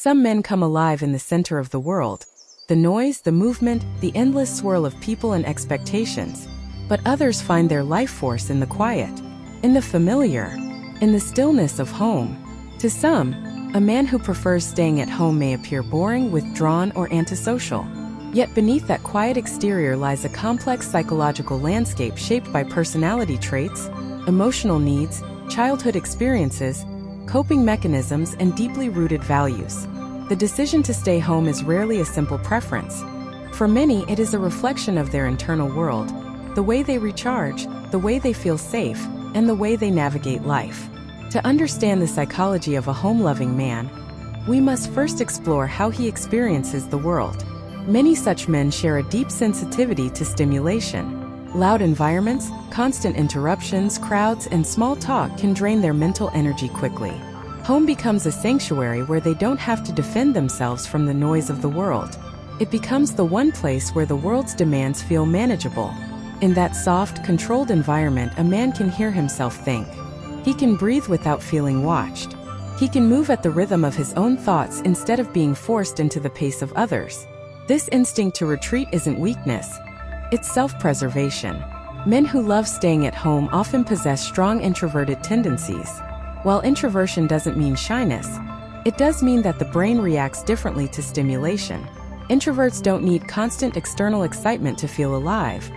Some men come alive in the center of the world, the noise, the movement, the endless swirl of people and expectations. But others find their life force in the quiet, in the familiar, in the stillness of home. To some, a man who prefers staying at home may appear boring, withdrawn, or antisocial. Yet beneath that quiet exterior lies a complex psychological landscape shaped by personality traits, emotional needs, childhood experiences, coping mechanisms, and deeply rooted values. The decision to stay home is rarely a simple preference. For many, it is a reflection of their internal world, the way they recharge, the way they feel safe, and the way they navigate life. To understand the psychology of a home-loving man, we must first explore how he experiences the world. Many such men share a deep sensitivity to stimulation. Loud environments, constant interruptions, crowds, and small talk can drain their mental energy quickly. Home becomes a sanctuary where they don't have to defend themselves from the noise of the world. It becomes the one place where the world's demands feel manageable. In that soft, controlled environment, a man can hear himself think. He can breathe without feeling watched. He can move at the rhythm of his own thoughts instead of being forced into the pace of others. This instinct to retreat isn't weakness. It's self-preservation. Men who love staying at home often possess strong introverted tendencies. While introversion doesn't mean shyness, it does mean that the brain reacts differently to stimulation. Introverts don't need constant external excitement to feel alive.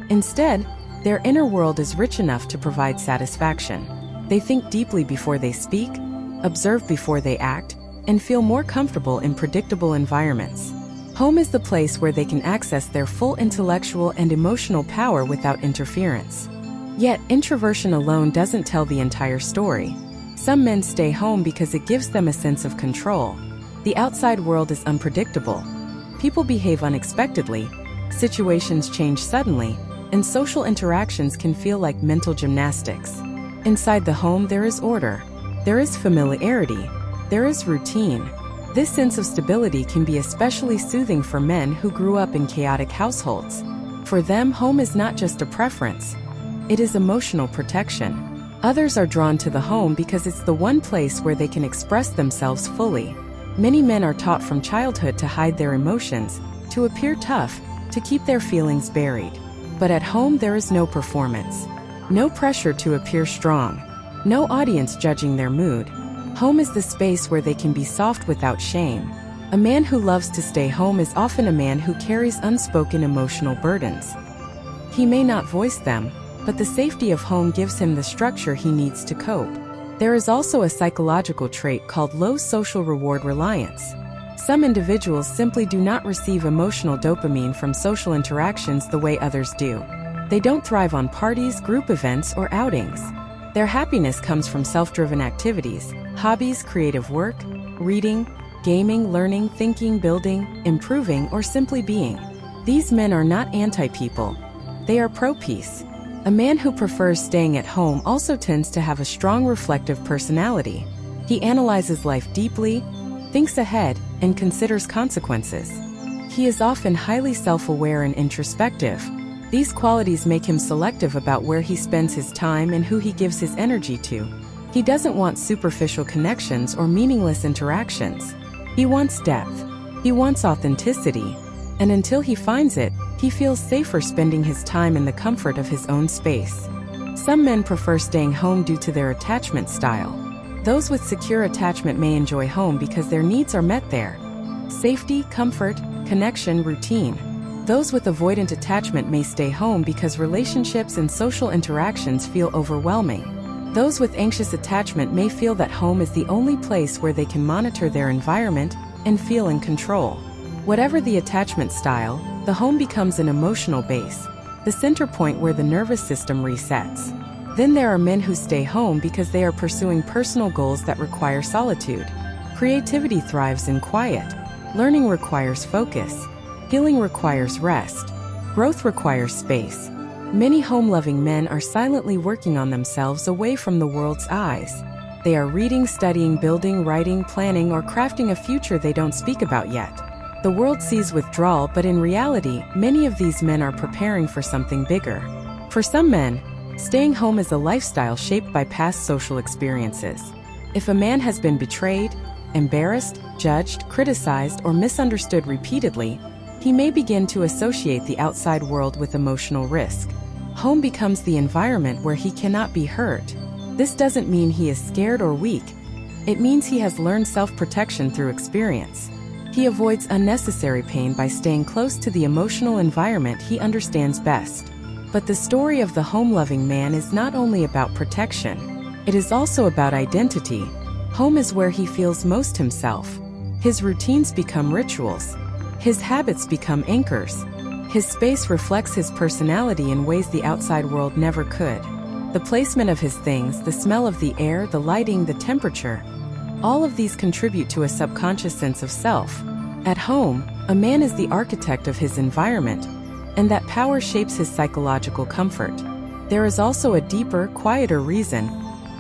Instead, their inner world is rich enough to provide satisfaction. They think deeply before they speak, observe before they act, and feel more comfortable in predictable environments. Home is the place where they can access their full intellectual and emotional power without interference. Yet, introversion alone doesn't tell the entire story. Some men stay home because it gives them a sense of control. The outside world is unpredictable. People behave unexpectedly, situations change suddenly, and social interactions can feel like mental gymnastics. Inside the home, there is order. There is familiarity. There is routine. This sense of stability can be especially soothing for men who grew up in chaotic households. For them, home is not just a preference. It is emotional protection. Others are drawn to the home because it's the one place where they can express themselves fully. Many men are taught from childhood to hide their emotions, to appear tough, to keep their feelings buried. But at home, there is no performance. No pressure to appear strong. No audience judging their mood. Home is the space where they can be soft without shame. A man who loves to stay home is often a man who carries unspoken emotional burdens. He may not voice them, but the safety of home gives him the structure he needs to cope. There is also a psychological trait called low social reward reliance. Some individuals simply do not receive emotional dopamine from social interactions the way others do. They don't thrive on parties, group events, or outings. Their happiness comes from self-driven activities, hobbies, creative work, reading, gaming, learning, thinking, building, improving, or simply being. These men are not anti-people. They are pro-peace. A man who prefers staying at home also tends to have a strong reflective personality. He analyzes life deeply, thinks ahead, and considers consequences. He is often highly self-aware and introspective. These qualities make him selective about where he spends his time and who he gives his energy to. He doesn't want superficial connections or meaningless interactions. He wants depth. He wants authenticity. And until he finds it, he feels safer spending his time in the comfort of his own space. Some men prefer staying home due to their attachment style. Those with secure attachment may enjoy home because their needs are met there. Safety, comfort, connection, routine. Those with avoidant attachment may stay home because relationships and social interactions feel overwhelming. Those with anxious attachment may feel that home is the only place where they can monitor their environment and feel in control. Whatever the attachment style, the home becomes an emotional base, the center point where the nervous system resets. Then there are men who stay home because they are pursuing personal goals that require solitude. Creativity thrives in quiet. Learning requires focus. Healing requires rest. Growth requires space. Many home-loving men are silently working on themselves away from the world's eyes. They are reading, studying, building, writing, planning, or crafting a future they don't speak about yet. The world sees withdrawal, but in reality, many of these men are preparing for something bigger. For some men, staying home is a lifestyle shaped by past social experiences. If a man has been betrayed, embarrassed, judged, criticized, or misunderstood repeatedly, he may begin to associate the outside world with emotional risk. Home becomes the environment where he cannot be hurt. This doesn't mean he is scared or weak. It means he has learned self-protection through experience. He avoids unnecessary pain by staying close to the emotional environment he understands best. But the story of the home-loving man is not only about protection. It is also about identity. Home is where he feels most himself. His routines become rituals. His habits become anchors. His space reflects his personality in ways the outside world never could. The placement of his things, the smell of the air, the lighting, the temperature, all of these contribute to a subconscious sense of self. At home, a man is the architect of his environment, and that power shapes his psychological comfort. There is also a deeper, quieter reason: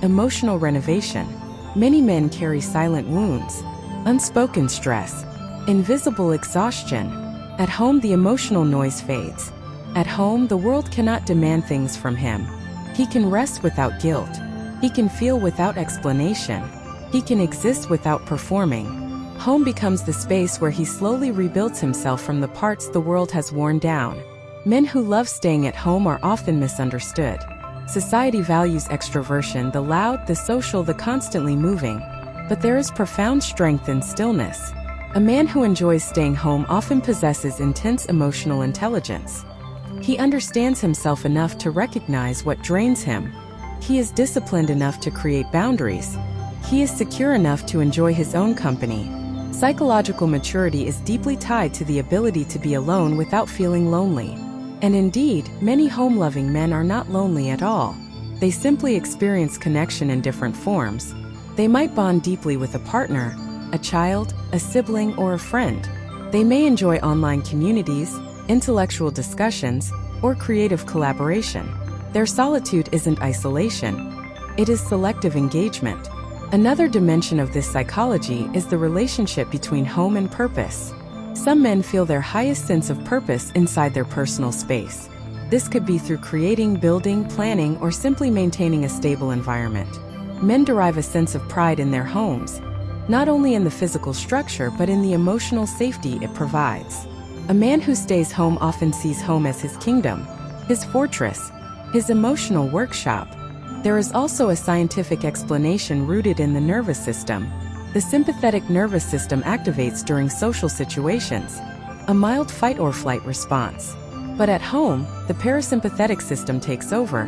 emotional renovation. Many men carry silent wounds, unspoken stress, invisible exhaustion. At home, the emotional noise fades. At home, the world cannot demand things from him. He can rest without guilt. He can feel without explanation. He can exist without performing. Home becomes the space where he slowly rebuilds himself from the parts the world has worn down. Men who love staying at home are often misunderstood. Society values extroversion, the loud, the social, the constantly moving. But there is profound strength in stillness. A man who enjoys staying home often possesses intense emotional intelligence. He understands himself enough to recognize what drains him. He is disciplined enough to create boundaries. He is secure enough to enjoy his own company. Psychological maturity is deeply tied to the ability to be alone without feeling lonely. And indeed, many home-loving men are not lonely at all. They simply experience connection in different forms. They might bond deeply with a partner, a child, a sibling, or a friend. They may enjoy online communities, intellectual discussions, or creative collaboration. Their solitude isn't isolation. It is selective engagement. Another dimension of this psychology is the relationship between home and purpose. Some men feel their highest sense of purpose inside their personal space. This could be through creating, building, planning, or simply maintaining a stable environment. Men derive a sense of pride in their homes, not only in the physical structure but in the emotional safety it provides. A man who stays home often sees home as his kingdom, his fortress, his emotional workshop. There is also a scientific explanation rooted in the nervous system. The sympathetic nervous system activates during social situations, a mild fight or flight response. But at home, the parasympathetic system takes over,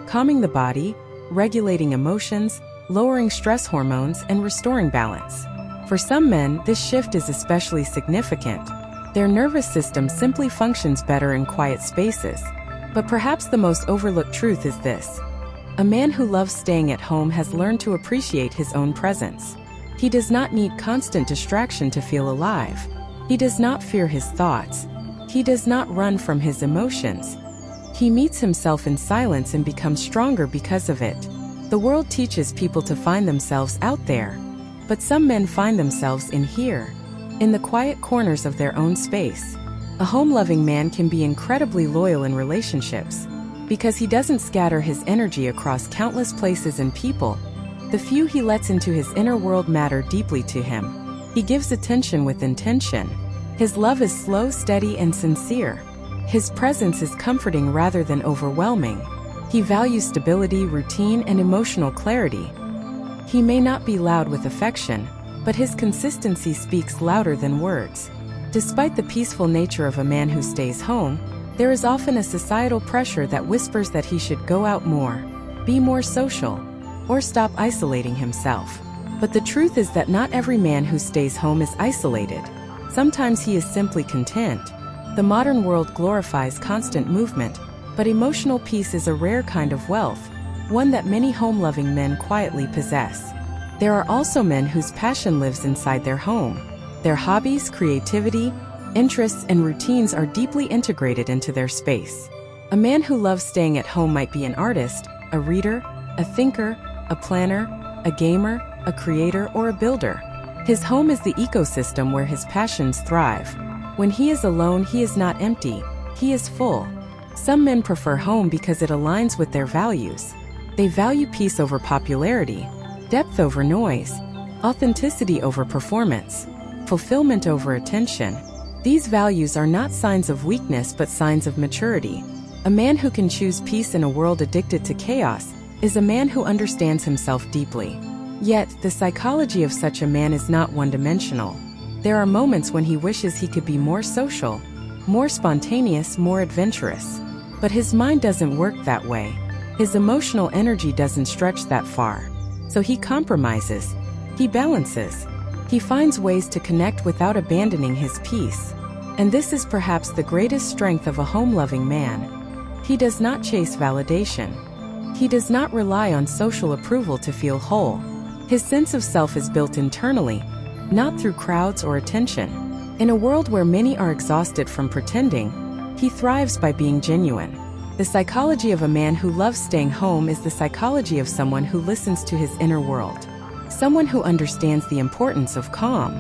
calming the body, regulating emotions, lowering stress hormones, and restoring balance. For some men, this shift is especially significant. Their nervous system simply functions better in quiet spaces. But perhaps the most overlooked truth is this: a man who loves staying at home has learned to appreciate his own presence. He does not need constant distraction to feel alive. He does not fear his thoughts. He does not run from his emotions. He meets himself in silence and becomes stronger because of it. The world teaches people to find themselves out there, but some men find themselves in here, in the quiet corners of their own space. A home-loving man can be incredibly loyal in relationships because he doesn't scatter his energy across countless places and people. The few he lets into his inner world matter deeply to him. He gives attention with intention. His love is slow, steady, and sincere. His presence is comforting rather than overwhelming. He values stability, routine, and emotional clarity. He may not be loud with affection, but his consistency speaks louder than words. Despite the peaceful nature of a man who stays home, there is often a societal pressure that whispers that he should go out more, be more social, or stop isolating himself. But the truth is that not every man who stays home is isolated. Sometimes he is simply content. The modern world glorifies constant movement, but emotional peace is a rare kind of wealth, one that many home-loving men quietly possess. There are also men whose passion lives inside their home. Their hobbies, creativity, interests, and routines are deeply integrated into their space. A man who loves staying at home might be an artist, a reader, a thinker, a planner, a gamer, a creator, or a builder. His home is the ecosystem where his passions thrive. When he is alone, he is not empty, he is full. Some men prefer home because it aligns with their values. They value peace over popularity, depth over noise, authenticity over performance, fulfillment over attention. These values are not signs of weakness but signs of maturity. A man who can choose peace in a world addicted to chaos is a man who understands himself deeply. Yet, the psychology of such a man is not one-dimensional. There are moments when he wishes he could be more social, more spontaneous, more adventurous. But his mind doesn't work that way. His emotional energy doesn't stretch that far. So he compromises. He balances. He finds ways to connect without abandoning his peace. And this is perhaps the greatest strength of a home-loving man. He does not chase validation. He does not rely on social approval to feel whole. His sense of self is built internally, not through crowds or attention. In a world where many are exhausted from pretending, he thrives by being genuine. The psychology of a man who loves staying home is the psychology of someone who listens to his inner world. Someone who understands the importance of calm.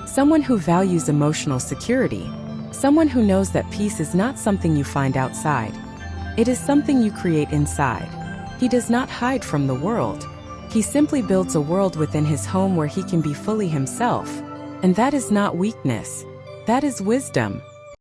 Someone who values emotional security. Someone who knows that peace is not something you find outside. It is something you create inside. He does not hide from the world. He simply builds a world within his home where he can be fully himself. And that is not weakness. That is wisdom.